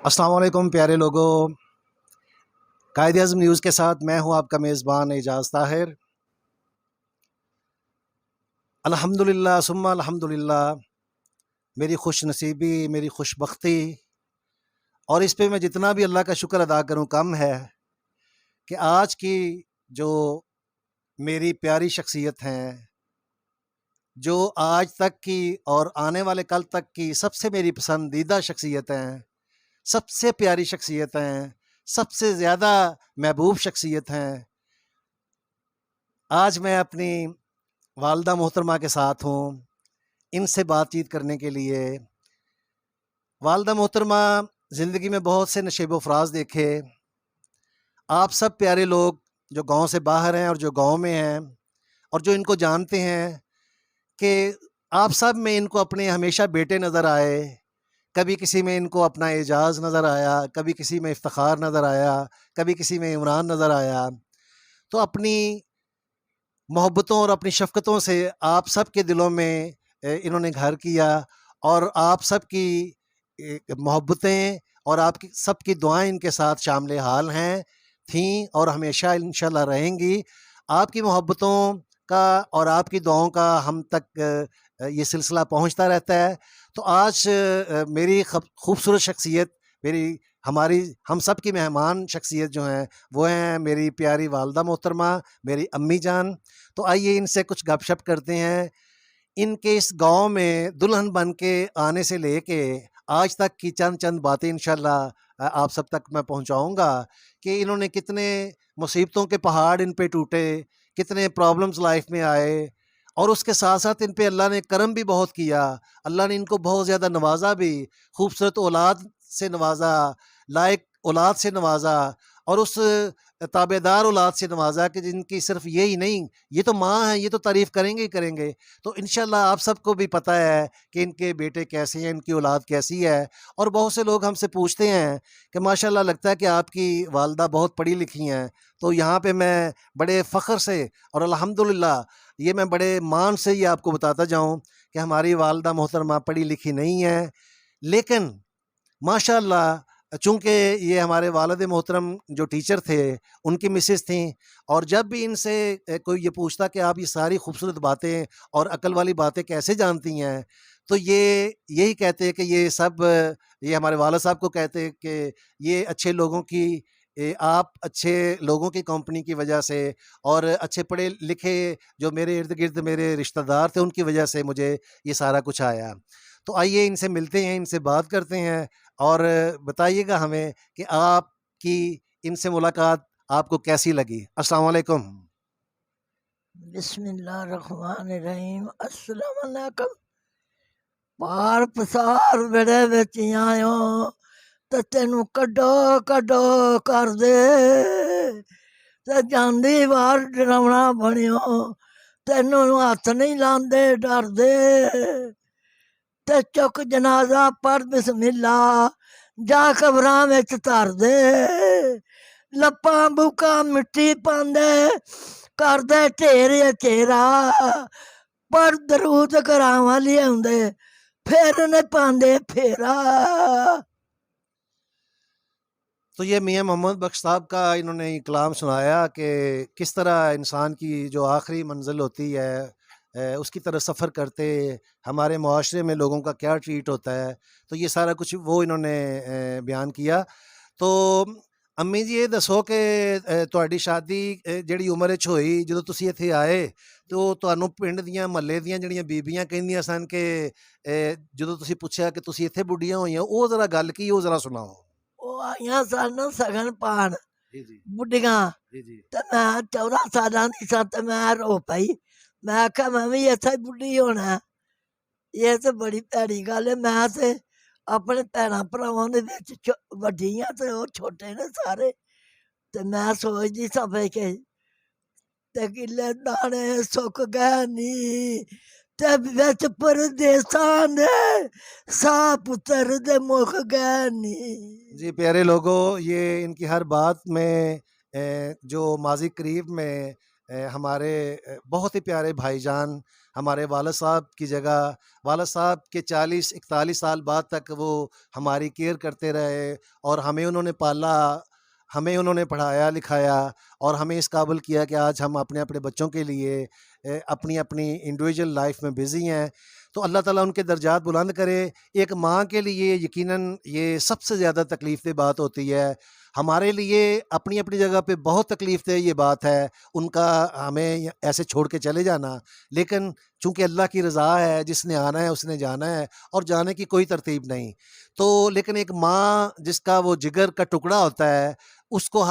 السلام علیکم پیارے لوگوں، قائد اعظم نیوز کے ساتھ میں ہوں آپ کا میزبان اعجاز طاہر۔ الحمدللہ ثم الحمدللہ، میری خوش نصیبی، میری خوش بختی، اور اس پہ میں جتنا بھی اللہ کا شکر ادا کروں کم ہے کہ آج کی جو میری پیاری شخصیت ہیں، جو آج تک کی اور آنے والے کل تک کی سب سے میری پسندیدہ شخصیت ہیں، سب سے پیاری شخصیت ہیں، سب سے زیادہ محبوب شخصیت ہیں، آج میں اپنی والدہ محترمہ کے ساتھ ہوں ان سے بات چیت کرنے کے لیے۔ والدہ محترمہ زندگی میں بہت سے نشیب و فراز دیکھے، آپ سب پیارے لوگ جو گاؤں سے باہر ہیں اور جو گاؤں میں ہیں اور جو ان کو جانتے ہیں کہ آپ سب میں ان کو اپنے ہمیشہ بیٹے نظر آئے، کبھی کسی میں ان کو اپنا اعجاز نظر آیا، کبھی کسی میں افتخار نظر آیا، کبھی کسی میں عمران نظر آیا۔ تو اپنی محبتوں اور اپنی شفقتوں سے آپ سب کے دلوں میں انہوں نے گھر کیا، اور آپ سب کی محبتیں اور آپ کی سب کی دعائیں ان کے ساتھ شامل حال ہیں، تھیں اور ہمیشہ انشاءاللہ رہیں گی۔ آپ کی محبتوں کا اور آپ کی دعاؤں کا ہم تک یہ سلسلہ پہنچتا رہتا ہے۔ تو آج میری خوبصورت شخصیت، ہم سب کی مہمان شخصیت جو ہیں وہ ہیں میری پیاری والدہ محترمہ، میری امی جان۔ تو آئیے ان سے کچھ گپ شپ کرتے ہیں۔ ان کے اس گاؤں میں دلہن بن کے آنے سے لے کے آج تک کی چند باتیں انشاءاللہ آپ سب تک میں پہنچاؤں گا کہ انہوں نے کتنے مصیبتوں کے پہاڑ ان پہ ٹوٹے، کتنے پرابلمز لائف میں آئے، اور اس کے ساتھ ساتھ ان پہ اللہ نے کرم بھی بہت کیا۔ اللہ نے ان کو بہت زیادہ نوازا بھی، خوبصورت اولاد سے نوازا، لائق اولاد سے نوازا، اور اس تابع دار اولاد سے نوازا کہ جن کی صرف یہی نہیں، یہ تو ماں ہیں، یہ تو تعریف کریں گے ہی کریں گے۔ تو انشاءاللہ آپ سب کو بھی پتہ ہے کہ ان کے بیٹے کیسے ہیں، ان کی اولاد کیسی ہے، اور بہت سے لوگ ہم سے پوچھتے ہیں کہ ماشاءاللہ لگتا ہے کہ آپ کی والدہ بہت پڑھی لکھی ہیں۔ تو یہاں پہ میں بڑے فخر سے اور الحمدللہ یہ میں بڑے مان سے یہ آپ کو بتاتا جاؤں کہ ہماری والدہ محترمہ پڑھی لکھی نہیں ہے، لیکن ماشاءاللہ چونکہ یہ ہمارے والد محترم جو ٹیچر تھے ان کی مسز تھیں، اور جب بھی ان سے کوئی یہ پوچھتا کہ آپ یہ ساری خوبصورت باتیں اور عقل والی باتیں کیسے جانتی ہیں، تو یہی کہتے کہ یہ ہمارے والد صاحب کو کہتے کہ یہ اچھے لوگوں کی، آپ اچھے لوگوں کی کمپنی کی وجہ سے اور اچھے پڑھے لکھے جو میرے ارد گرد میرے رشتہ دار تھے ان کی وجہ سے مجھے یہ سارا کچھ آیا۔ تو آئیے ان سے ملتے ہیں، ان سے بات کرتے ہیں، اور بتائیے گا ہمیں کہ آپ کی ان سے ملاقات آپ کو کیسی لگی۔ السلام علیکم۔ بسم اللہ الرحمن الرحیم۔ السلام علیکم۔ پار پسار بڑے بچی آئیو تے تینوں کڈو کڈو کر دے، تے جاندی وار ڈراونا بنیو تینوں ہاتھ نہیں لاندے ڈر دے، تے چک جنازہ پڑھ بسم اللہ جا قبراں وچ تر دے، لپاں بوکاں مٹی پاندے کر دے ڈھیر چہرا، پر درود کراواں لیاوندے پھر نے پاندے پھیرا۔ تو یہ میاں محمد بخش صاحب کا انہوں نے کلام سنایا کہ کس طرح انسان کی جو آخری منزل ہوتی ہے اس کی طرف سفر کرتے ہمارے معاشرے میں لوگوں کا کیا ٹریٹ ہوتا ہے، تو یہ سارا کچھ وہ انہوں نے بیان کیا۔ تو امی جی یہ دسو کہ تہاڈی شادی جڑی عمر وچ ہوئی جدوں تسی ایتھے آئے تو تہانوں پنڈ دیاں محلے دیاں جڑیاں بیبیاں کہندیاں سن کہ جدوں تسی پوچھیا کہ تسی ایتھے بڈھیاں ہوئیاں، او ذرا گل کی او ذرا سناؤ۔ وہ آئیاں سن سگن پان جی جی بڈھیاں، جی جی تے میں 14 سالاں دی سا تے میں رو پئی، میں آکھیا میں وی ایتھے بڈھی ہونا ہے۔ یہ تے بڑی پیڑی گل ہے، میں تے اپنے بھیناں بھراواں دے وچ وڈی ہاں تے او چھوٹے نے سارے، تے میں سوچدی سا پئی کہ تے کلے دانے سک گئے نی تے وچ پردیساں دے سا پتر دے مک گئے نی۔ جی پیارے لوگوں، یہ ان کی ہر بات میں جو ماضی قریب میں ہمارے بہت ہی پیارے بھائی جان ہمارے والد صاحب کی جگہ، والد صاحب کے 40-41 سال بعد تک وہ ہماری کیئر کرتے رہے، اور ہمیں انہوں نے پالا، ہمیں انہوں نے پڑھایا لکھایا، اور ہمیں اس قابل کیا کہ آج ہم اپنے اپنے بچوں کے لیے اپنی اپنی انڈیویجول لائف میں بزی ہیں۔ تو اللہ تعالیٰ ان کے درجات بلند کرے۔ ایک ماں کے لیے یقیناً یہ سب سے زیادہ تکلیف دہ بات ہوتی ہے۔ ہمارے لیے اپنی اپنی جگہ پہ بہت تکلیف دہ یہ بات ہے ان کا ہمیں ایسے چھوڑ کے چلے جانا، لیکن چونکہ اللہ کی رضا ہے، جس نے آنا ہے اس نے جانا ہے، اور جانے کی کوئی ترتیب نہیں۔ تو لیکن ایک ماں جس کا وہ جگر کا ٹکڑا ہوتا ہے، اس کو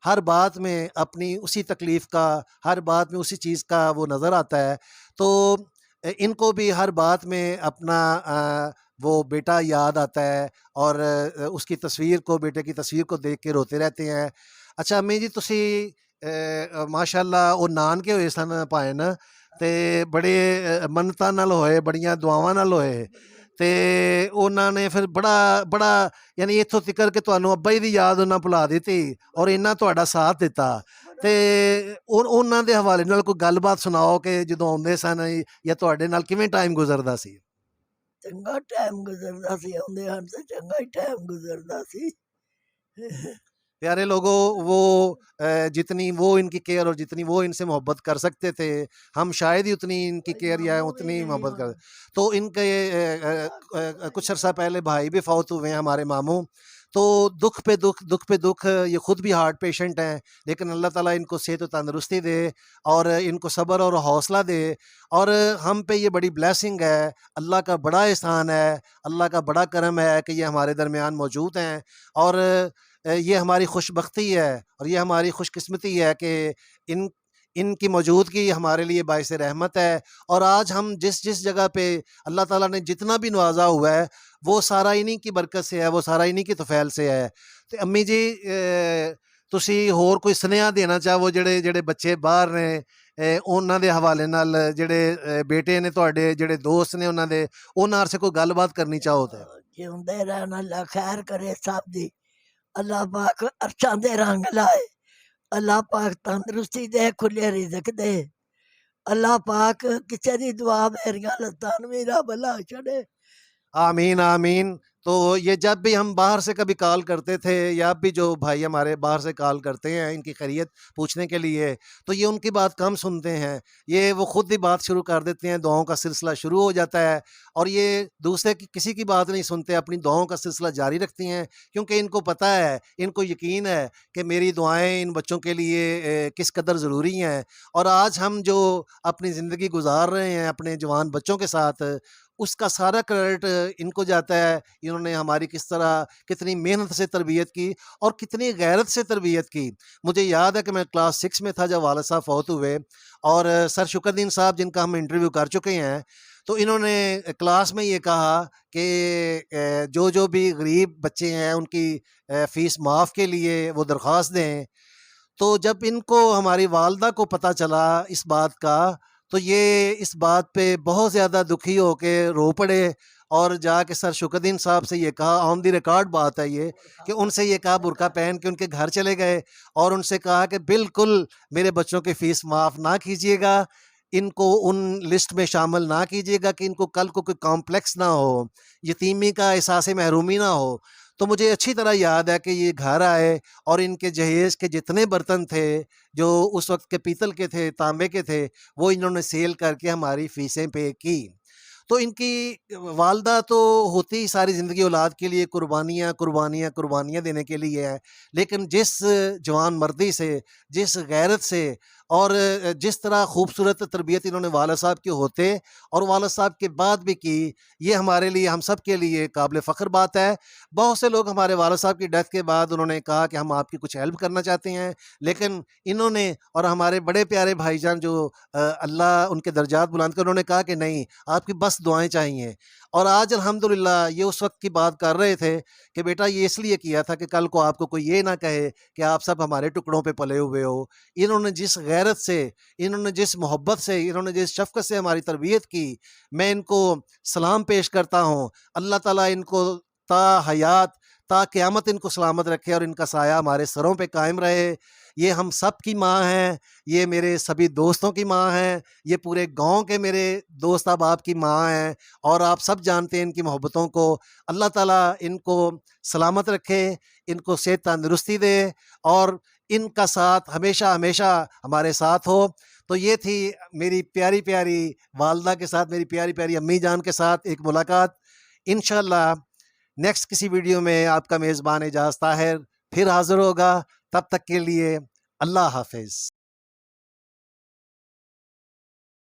ہر بات میں اپنی اسی تکلیف کا، ہر بات میں اسی چیز کا وہ نظر آتا ہے۔ تو ان کو بھی ہر بات میں اپنا وہ بیٹا یاد آتا ہے، اور اس کی تصویر کو، بیٹے کی تصویر کو دیکھ کے روتے رہتے ہیں۔ اچھا امی جی تسی ماشاء اللہ وہ نان کے ہوئے سن پائے نا، تے بڑے منتاں نال ہوئے، بڑیاں دعاواں نال ہوئے، تے انہاں نے پھر بڑا یعنی اتھوں تکر کہ تانوں ابا جی دی یاد انہاں بھلا دتی اور انہاں تہاڈا ساتھ دیتا، تے انہاں دے حوالے نال کوئی گل بات سناؤ کہ جدوں آوندے سن یا تہاڈے نال کیویں ٹائم گزردا سی؟ چنگا ٹائم گزردا سی، آوندے ہن تے چنگا ہی ٹائم گزردا سی۔ پیارے لوگوں، وہ جتنی وہ ان کی کیئر اور جتنی وہ ان سے محبت کر سکتے تھے، ہم شاید ہی اتنی ان کی کیئر یا اتنی محبت کر، تو ان کے کچھ عرصہ پہلے بھائی بھی فوت ہوئے ہیں ہمارے ماموں، تو دکھ پہ دکھ، یہ خود بھی ہارٹ پیشنٹ ہیں، لیکن اللہ تعالیٰ ان کو صحت و تندرستی دے اور ان کو صبر اور حوصلہ دے، اور ہم پہ یہ بڑی بلیسنگ ہے، اللہ کا بڑا احسان ہے، اللہ کا بڑا کرم ہے کہ یہ ہمارے درمیان موجود ہیں، اور یہ ہماری خوش بختی ہے اور یہ ہماری خوش قسمتی ہے کہ ان کی موجودگی ہمارے لیے باعث رحمت ہے۔ اور آج ہم جس جگہ پہ اللہ تعالیٰ نے جتنا بھی نوازا ہوا ہے وہ سارا انہی کی برکت سے ہے، وہ سارا انہی کی طفیل سے ہے۔ تو امی جی تسی ہور کوئی سنیہا دینا چاہو جڑے بچے باہر نے انہاں دے حوالے نال، جڑے بیٹے نے تہاڈے، جڑے دوست نے انہاں دے، انہاں سے کوئی گل بات کرنی چاہو تے؟ جیوندے رہن، اللہ خیر کرے سب دی، اللہ پاک عرشاں دے رنگ لائے، اللہ پاک تندرستی دے، کھلے رزق دے، اللہ پاک کسے دی دعا میریاں لتاں نوں وی رب لا چھڑے۔ آمین آمین۔ تو یہ جب بھی ہم باہر سے کبھی کال کرتے تھے، یا اب بھی جو بھائی ہمارے باہر سے کال کرتے ہیں ان کی خیریت پوچھنے کے لیے، تو یہ ان کی بات کم سنتے ہیں، یہ وہ خود ہی بات شروع کر دیتے ہیں، دعاؤں کا سلسلہ شروع ہو جاتا ہے، اور یہ دوسرے کی کسی کی بات نہیں سنتے، اپنی دعاؤں کا سلسلہ جاری رکھتی ہیں، کیونکہ ان کو پتہ ہے، ان کو یقین ہے کہ میری دعائیں ان بچوں کے لیے کس قدر ضروری ہیں۔ اور آج ہم جو اپنی زندگی گزار رہے ہیں اپنے جوان بچوں کے ساتھ، اس کا سارا کریڈٹ ان کو جاتا ہے. انہوں نے ہماری کس طرح کتنی محنت سے تربیت کی اور کتنی غیرت سے تربیت کی. مجھے یاد ہے کہ میں کلاس 6 میں تھا جب والد صاحب فوت ہوئے، اور سر شکردین صاحب جن کا ہم انٹرویو کر چکے ہیں، تو انہوں نے کلاس میں یہ کہا کہ جو بھی غریب بچے ہیں ان کی فیس معاف کے لیے وہ درخواست دیں. تو جب ان کو ہماری والدہ کو پتہ چلا اس بات کا، تو یہ اس بات پہ بہت زیادہ دکھی ہو کے رو پڑے، اور جا کے سر شکردین صاحب سے یہ کہا، آن دی ریکارڈ بات ہے یہ، کہ ان سے یہ کہا برقع پہن کے ان کے گھر چلے گئے اور ان سے کہا کہ بالکل میرے بچوں کی فیس معاف نہ کیجیے گا، ان کو ان لسٹ میں شامل نہ کیجیے گا کہ ان کو کل کو کوئی کمپلیکس نہ ہو، یتیمی کا احساس محرومی نہ ہو. تو مجھے اچھی طرح یاد ہے کہ یہ گھر آئے اور ان کے جہیز کے جتنے برتن تھے جو اس وقت کے پیتل کے تھے، تانبے کے تھے، وہ انہوں نے سیل کر کے ہماری فیسیں پے کی. تو ان کی والدہ تو ہوتی ہی ساری زندگی اولاد کے لیے قربانیاں قربانیاں قربانیاں دینے کے لیے ہے، لیکن جس جوان مردی سے، جس غیرت سے، اور جس طرح خوبصورت تربیت انہوں نے والد صاحب کے ہوتے اور والد صاحب کے بعد بھی کی، یہ ہمارے لیے، ہم سب کے لیے قابل فخر بات ہے. بہت سے لوگ ہمارے والد صاحب کی ڈیتھ کے بعد انہوں نے کہا کہ ہم آپ کی کچھ ہیلپ کرنا چاہتے ہیں، لیکن انہوں نے اور ہمارے بڑے پیارے بھائی جان جو اللہ ان کے درجات بلند کر، انہوں نے کہا کہ نہیں، آپ کی بس دعائیں چاہیے. اور آج الحمدللہ یہ اس وقت کی بات کر رہے تھے کہ بیٹا یہ اس لیے کیا تھا کہ کل کو آپ کو کوئی یہ نہ کہے کہ آپ سب ہمارے ٹکڑوں پہ پلے ہوئے ہو. انہوں نے جس غیرت سے، انہوں نے جس محبت سے، انہوں نے جس شفقت سے ہماری تربیت کی، میں ان کو سلام پیش کرتا ہوں. اللہ تعالیٰ ان کو تا حیات، تا قیامت ان کو سلامت رکھے اور ان کا سایہ ہمارے سروں پہ قائم رہے. یہ ہم سب کی ماں ہیں، یہ میرے سبھی دوستوں کی ماں ہیں، یہ پورے گاؤں کے میرے دوست احباب کی ماں ہیں، اور آپ سب جانتے ہیں ان کی محبتوں کو. اللہ تعالیٰ ان کو سلامت رکھے، ان کو صحت تندرستی دے، اور ان کا ساتھ ہمیشہ ہمیشہ ہمارے ساتھ ہو. تو یہ تھی میری پیاری پیاری والدہ کے ساتھ، میری پیاری پیاری امی جان کے ساتھ ایک ملاقات. انشاءاللہ نیکسٹ کسی ویڈیو میں آپ کا میزبان اعجاز طاہر پھر حاضر ہوگا. تب تک کے لیے اللہ حافظ.